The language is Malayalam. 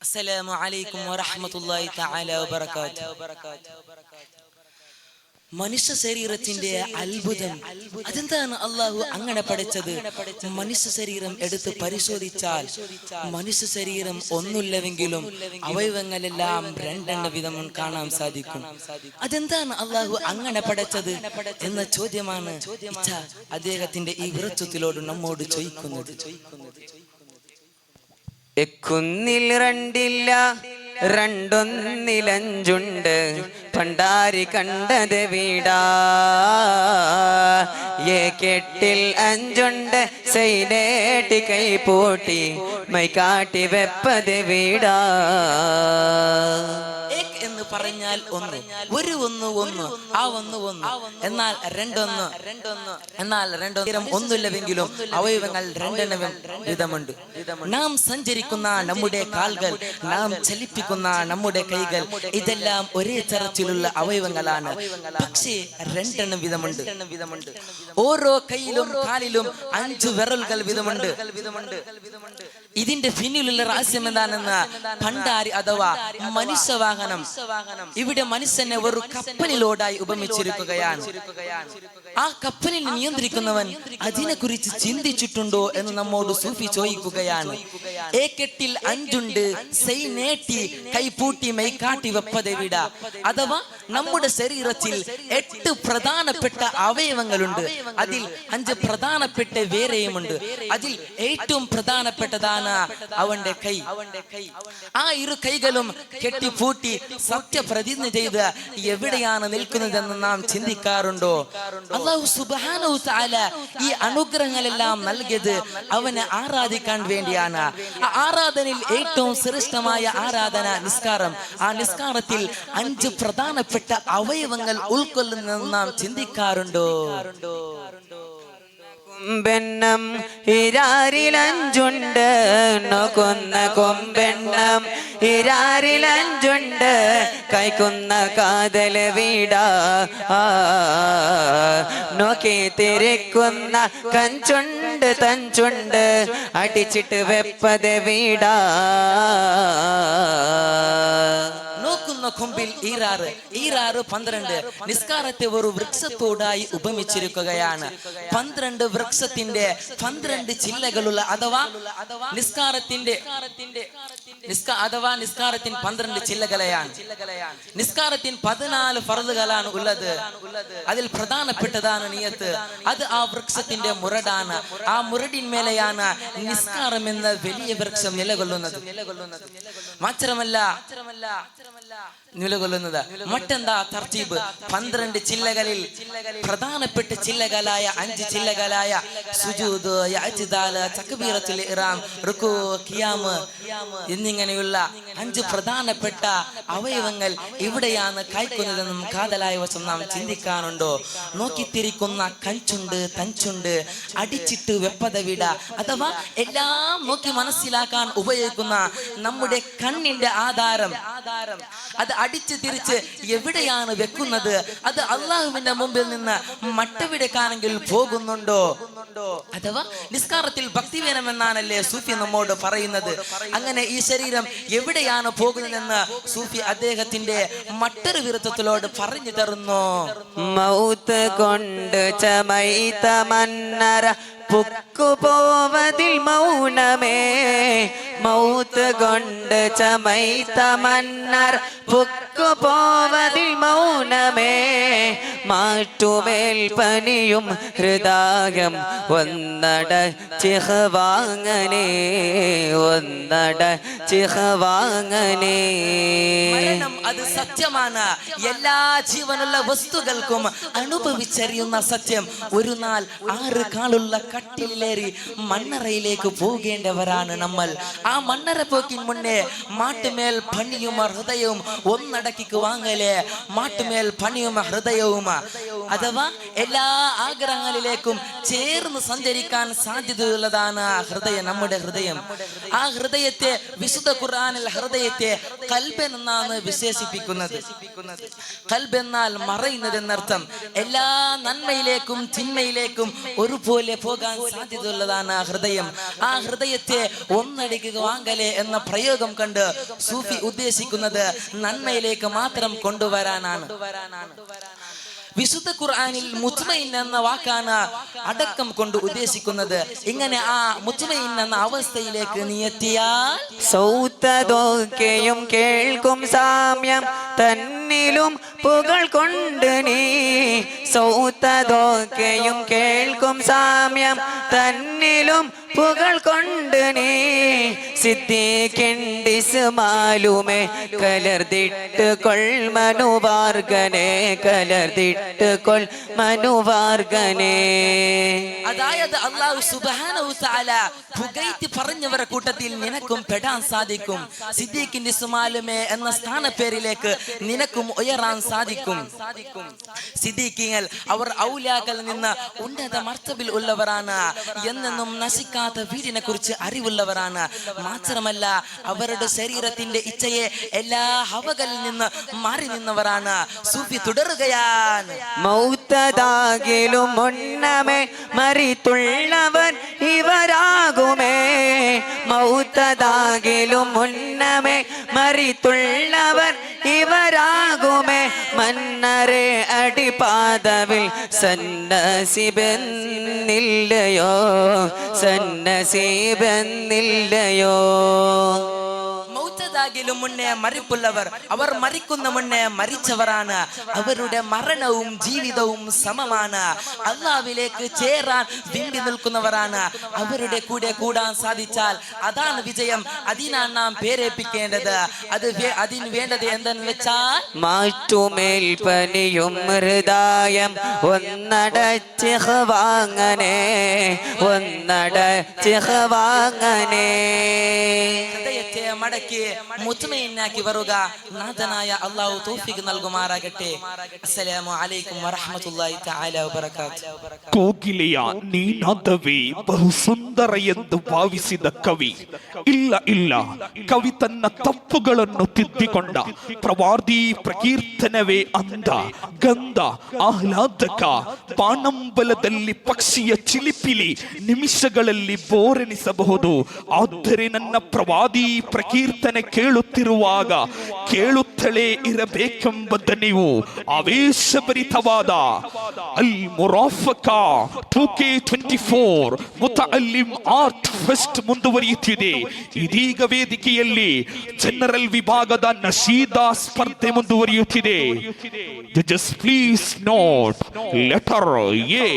السلام عليكم ورحمة الله تعالى وبركاته. മനുഷ്യ ശരീരത്തിന്റെ അത്ഭുതം അതെന്താണ്? അള്ളാഹു അങ്ങനെ പഠിച്ചത്. മനുഷ്യ ശരീരം എടുത്ത് പരിശോധിച്ചാൽ മനുഷ്യ ശരീരം ഒന്നുമില്ലെങ്കിലും അവയവങ്ങളെല്ലാം രണ്ടെണ്ണ വിധം കാണാൻ സാധിക്കും. അതെന്താണ് അള്ളാഹു അങ്ങനെ പഠിച്ചത് എന്ന ചോദ്യമാണ് അദ്ദേഹത്തിന്റെ ഈ വിറച്ചത്തിലോട് നമ്മോട് ചോദിക്കുന്നത്. എക്കുന്നിൽ രണ്ടില്ല രണ്ടൊന്നിലഞ്ചുണ്ട് പണ്ടാരി കണ്ടത് വീടാ. കെട്ടിൽ അഞ്ചുണ്ട് സൈനേട്ടി കൈ പൂട്ടി മൈകാട്ടി വെപ്പത് വീടാ. എന്ന് പറഞ്ഞാൽ ഒന്ന്, ഒരു ഒന്ന് ഒന്ന്, ആ ഒന്ന് ഒന്ന്, എന്നാൽ രണ്ടൊന്ന് എന്നാൽ രണ്ടൊന്നും ഒന്നുമില്ലെങ്കിലും അവയവങ്ങൾ രണ്ടെണ്ണം വിധമുണ്ട്. നാം സഞ്ചരിക്കുന്ന നമ്മുടെ കാൽകൾ, നാം ചലിപ്പിക്കുന്ന നമ്മുടെ കൈകൾ, ഇതെല്ലാം ഒരേ തരത്തിലുള്ള അവയവങ്ങളാണ്. പക്ഷേ രണ്ടെണ്ണം വിധമുണ്ട്. ഓരോ കൈയിലും കാലിലും 5 വിരലുകൾ വിധമുണ്ട്. ഇതിന്റെ പിന്നിലുള്ള രഹസ്യം എന്താണെന്ന് പണ്ടാരി അഥവാ മനുഷ്യവാഹനം, ഇവിടെ മനുഷ്യനെ ഒരു കപ്പലിലോടായി ഉപമിച്ചിരിക്കുകയാണ്. ആ കപ്പലിൽ നിയന്ത്രിക്കുന്നവൻ അതിനെ കുറിച്ച് ചിന്തിച്ചിട്ടുണ്ടോ എന്ന് നമ്മോട് സൂഫി ചോദിക്കുകയാണ്. കെട്ടിൽ 5 സൈനേട്ടി കൈ പൂട്ടി മൈകാട്ടി വെപ്പത് വീട. അഥവാ നമ്മുടെ ശരീരത്തിൽ 8 പ്രധാനപ്പെട്ട അവയവങ്ങളുണ്ട്. അതിൽ 5 പ്രധാനപ്പെട്ട വേറെയുമുണ്ട്. അതിൽ ഏറ്റവും പ്രധാനപ്പെട്ടതാണ് അവന്റെ കൈ. ആ ഇരു കൈകളും കെട്ടിപ്പൂട്ടി സത്യപ്രതിജ്ഞ ചെയ്ത് എവിടെയാണ് നിൽക്കുന്നതെന്ന് നാം ചിന്തിക്കാറുണ്ടോ? അല്ലാഹു സുബ്ഹാനഹു തആല ഈ അനുഗ്രഹങ്ങളെല്ലാം നൽകിയത് അവനെ ആരാധിക്കാൻ വേണ്ടിയാണ്. ആ ആരാധനയിൽ ഏറ്റവും ശ്രേഷ്ഠമായ ആരാധന നിസ്കാരം. ആ നിസ്കാരത്തിൽ 5 പ്രധാനപ്പെട്ട അവയവങ്ങൾ ഉൾക്കൊള്ളുന്നതെന്ന് നാം ചിന്തിക്കാറുണ്ടോ? കൊമ്പെണ്ണം ഇരാരിലഞ്ചുണ്ട് നോക്കുന്ന കൊമ്പെണ്ണം ഇരാരിലഞ്ചുണ്ട് കൈക്കുന്ന കാതൽ വീടാ. നോക്കി തിരിക്കുന്ന കഞ്ചുണ്ട് തഞ്ചുണ്ട് അടിച്ചിട്ട് വെപ്പത് വീടാ. നോക്കുന്ന കൊമ്പിൽ ഈരാറ് 12. നിസ്കാരത്തെ ഒരു വൃക്ഷത്തോടായി ഉപമിച്ചിരിക്കുകയാണ്. 12 വൃക്ഷത്തിന്റെ 12 ചില്ലകളുള്ള അഥവാ നിസ്കാരത്തിന്റെ 12 ചില്ലകളെയാണ്. നിസ്കാരത്തിന് 14 ഫർളുകളാണ് ഉള്ളത്. അതിൽ പ്രധാനപ്പെട്ടതാണ് നിയത്ത്. അത് ആ വൃക്ഷത്തിന്റെ മുരടാണ്. ആ മുരടിന്മേലെയാണ് നിസ്കാരം എന്ന വലിയ വൃക്ഷം നിലകൊള്ളുന്നത്. മാത്രമല്ല നിലകൊള്ളുന്നത് മറ്റെന്താ തർത്തീബ്? 12 ചില്ലകളിൽ പ്രധാനപ്പെട്ട ചില്ലകളായ 5 ചില്ലകളായ സുജൂദ്, ഇഅ്തിദാൽ, തക്ബീറത്തുൽ ഇഹ്റാം, റുകൂ, ഖിയാം എന്നിങ്ങനെയുള്ള 5 പ്രധാനപ്പെട്ട അവയവങ്ങൾ ഇവിടെയാണ് കൈക്കുന്നതെന്നും കാതലായ വശം നാം ചിന്തിക്കാറുണ്ടോ? നോക്കിത്തിരിക്കുന്ന കഞ്ചുണ്ട് തഞ്ചുണ്ട് അടിച്ചിട്ട് വെപ്പത വീട. അഥവാ എല്ലാം നോക്കി മനസ്സിലാക്കാൻ ഉപയോഗിക്കുന്ന നമ്മുടെ കണ്ണിന്റെ ആധാരം, അത് അടിച്ച് തിരിച്ച് എവിടെയാണ് വെക്കുന്നത്? അത് അള്ളാഹുവിന്റെ മുമ്പിൽ നിന്ന് മറ്റെവിടേക്കാണെങ്കിൽ പോകുന്നുണ്ടോ? അഥവാ നിസ്കാരത്തിൽ ഭക്തി വേണമെന്നാണല്ലേ സൂഫി നമ്മോട് പറയുന്നത്. അങ്ങനെ ഈ ശരീരം എവിടെയാണ് പോകുന്നതെന്ന് സൂഫി അദ്ദേഹത്തിന്റെ മറ്റൊരു വിരുദ്ധത്തിലോട് പറഞ്ഞു തരുന്നു. മൗത്ത് കൊണ്ട് ചമൈത മന്നര പുക്കുപോവതിൽ മൗനമേ. മൗത്ത് കൊണ്ട് ചമൈത മന്നർ പുക്കുപോവതിൽ മൗനമേ. മാറ്റുമേൽ പനിയും ഹൃദയം ഒന്നട ചിഹ്വാങ്ങനേ, ഒന്നട ചിഹ്വാങ്ങനേ. മരണം അത് സത്യമാണ്. എല്ലാ ജീവനുള്ള വസ്തുക്കൾക്കും അനുഭവിച്ചറിയുന്ന സത്യം. ഒരു നാൾ 6 കാലുള്ള കട്ടിലേറി മണ്ണറയിലേക്ക് പോകേണ്ടവരാണ് നമ്മൾ. ആ മണ്ണറ പോക്കിന് മുന്നേ മാട്ടുമേൽ പണിയും ഹൃദയവും ഒന്നടക്കിക്ക് വാങ്ങലേ. മാട്ടുമേൽ പണിയും ഹൃദയവും അഥവാ എല്ലാ ആഗ്രഹങ്ങളിലേക്കും ചേർന്ന് സഞ്ചരിക്കാൻ സാധ്യതയുള്ളതാണ് ഹൃദയം, നമ്മുടെ ഹൃദയം. ആ ഹൃദയത്തെ വിശുദ്ധ ഖുർആനിൽ ഹൃദയത്തെ ഖൽബ് എന്നാണ് വിശേഷിപ്പിക്കുന്നത്. ഖൽബ് എന്നാൽ മറയുന്നത് എന്നർത്ഥം. എല്ലാ നന്മയിലേക്കും തിന്മയിലേക്കും ഒരുപോലെ പോകാൻ സാധ്യതയുള്ളതാണ് ആ ഹൃദയം. ആ ഹൃദയത്തെ ഒന്നടിക്കുക വാങ്ങലെ എന്ന പ്രയോഗം കണ്ട് സൂഫി ഉദ്ദേശിക്കുന്നത് നന്മയിലേക്ക് മാത്രം കൊണ്ടുവരാനാണ്. വിശുദ്ധ ഖുർആനിൽ മുത്മയിൻ എന്ന വാക്കാണ് അടക്കം കൊണ്ട് ഉദ്ദേശിക്കുന്നത്. ഇങ്ങനെ ആ മുത്മയിൻ എന്ന അവസ്ഥയിലേക്ക് നീ എത്തിയാൽ സൗത്തതൊക്കെയും കേൾക്കും സാമ്യം തന്നിലും പുകൾ കൊണ്ട് നീ. സൗത്തതൊക്കെയും കേൾക്കും സാമ്യം തന്നിലും പുകൾ കൊണ്ട് നീ. സിദ്ദീഖിൻഡിസ്മാലുമേ കലർത്തിട്ട് കൊൾ മനുവാർഗനെ, കലർത്തിട്ട് കൊൾ മനുവാർഗനെ. അതായത് അല്ലാഹു സുബ്ഹാനഹു തആല പുകഴ്ത്തി പറഞ്ഞവരുടെ കൂട്ടത്തിൽ നിനക്കും പെടാൻ സാധിക്കും. സിദ്ദീഖിന്റെ ഇസ്മാലുമേ എന്ന സ്ഥാനപ്പേരിലേക്ക് നിനക്കും ഉയരാൻ സാധിക്കും. സിദ്ദീഖീങ്ങൾ അവർ ഔലിയാക്കളിൽ നിന്ന് ഉന്നത മർത്തബിൽ ഉള്ളവരാണ്. എന്നെന്നും നശിക്കാത്ത വീടിനെ കുറിച്ച് അറിവുള്ളവരാണ്. മാത്രമല്ല അവരുടെ ശരീരത്തിന്റെ ഇച്ഛയെ എല്ലാ ഹവകളിൽ നിന്ന് മാറി നിന്നവരാണ്. സൂഫി തുടരുകയാണ്. മൗത്തദാകിലും മുന്നമേ മരിത്തുള്ളവൻ ഇവരാകുമേ. മൗത്തദാകിലും മുന്നമേ മരിത്തുള്ളവർ ഇവരാകുമേ. മന്നരെ അടിപാദവിൽ സന്നസിബെന്നില്ലയോ, സന്നസിബെന്നില്ലയോ. മൗത്തദാകിലും മുന്നേ മരിപ്പുള്ളവർ, അവർ മരിക്കുന്ന മുന്നേ മരിച്ചവരാണ്. അവരുടെ മരണവും ജീവിതവും സമമാണ്. അല്ലാഹുവിലേക്ക് ചേരാൻ വിണ്ടി നിൽക്കുന്നവരാണ്. അവരുടെ കൂടെ കൂടാൻ സാധിച്ചാൽ അതാണ് വിജയം. അതിനാണ് നാം പേരേൽപ്പിക്കേണ്ടത്. അതിന് വേണ്ടത് എന്തെന്ന് വെച്ചാൽ മാറ്റുമേൽ പനിയും ഹൃദയം ഒന്നടച്ച് വാങ്ങനെ, ഒന്നടച്ച് വാങ്ങനെ. ഹൃദയത്തെ മടക്കി മുത്മയിന്നാക്കി വരുക. നാഥനായ അല്ലാഹു തൗഫീഖ് നൽകുമാറാകട്ടെ. അസ്സലാമു അലൈക്കും വറഹ്മത്തുള്ളാഹി തആല വബറകാതുഹു. ಕೋಗಿಲೆಯ ನೀನಾದವೇ ಬಹು ಸುಂದರ ಎಂದು ಭಾವಿಸಿದ ಕವಿ ಇಲ್ಲ ಇಲ್ಲ, ಕವಿ ತನ್ನ ತಪ್ಪುಗಳನ್ನು ತಿದ್ದಿಕೊಂಡ. ಪ್ರವಾದಿ ಪ್ರಕೀರ್ತನವೇ ಅಂದ, ಗಂಧ, ಆಹ್ಲಾದಕ. ಬಾನಂಬಲದಲ್ಲಿ ಪಕ್ಷಿಯ ಚಿಲಿಪಿಲಿ ನಿಮಿಷಗಳಲ್ಲಿ ಬೋರೆನಿಸಬಹುದು. ಆದರೆ ನನ್ನ ಪ್ರವಾದಿ ಪ್ರಕೀರ್ತನೆ ಕೇಳುತ್ತಿರುವಾಗ ಕೇಳುತ್ತಲೇ ಇರಬೇಕೆಂಬ ದನಿವು ಆವೇಶಭರಿತವಾದ ಅಲ್ ಮುರಾಫಕ 2K24 ಮುತಅಲ್ಲಿಮ್ ಆರ್ಟ್ ಫೆಸ್ಟ್ ಮುಂದುವರಿಯುತ್ತಿದೆ. ಇದೀಗ ವೇದಿಕೆಯಲ್ಲಿ ಜನರಲ್ ವಿಭಾಗದ ನಶೀದಾ ಸ್ಪರ್ಧೆ ಮುಂದುವರಿಯುತ್ತಿದೆ. Judges please note letter A.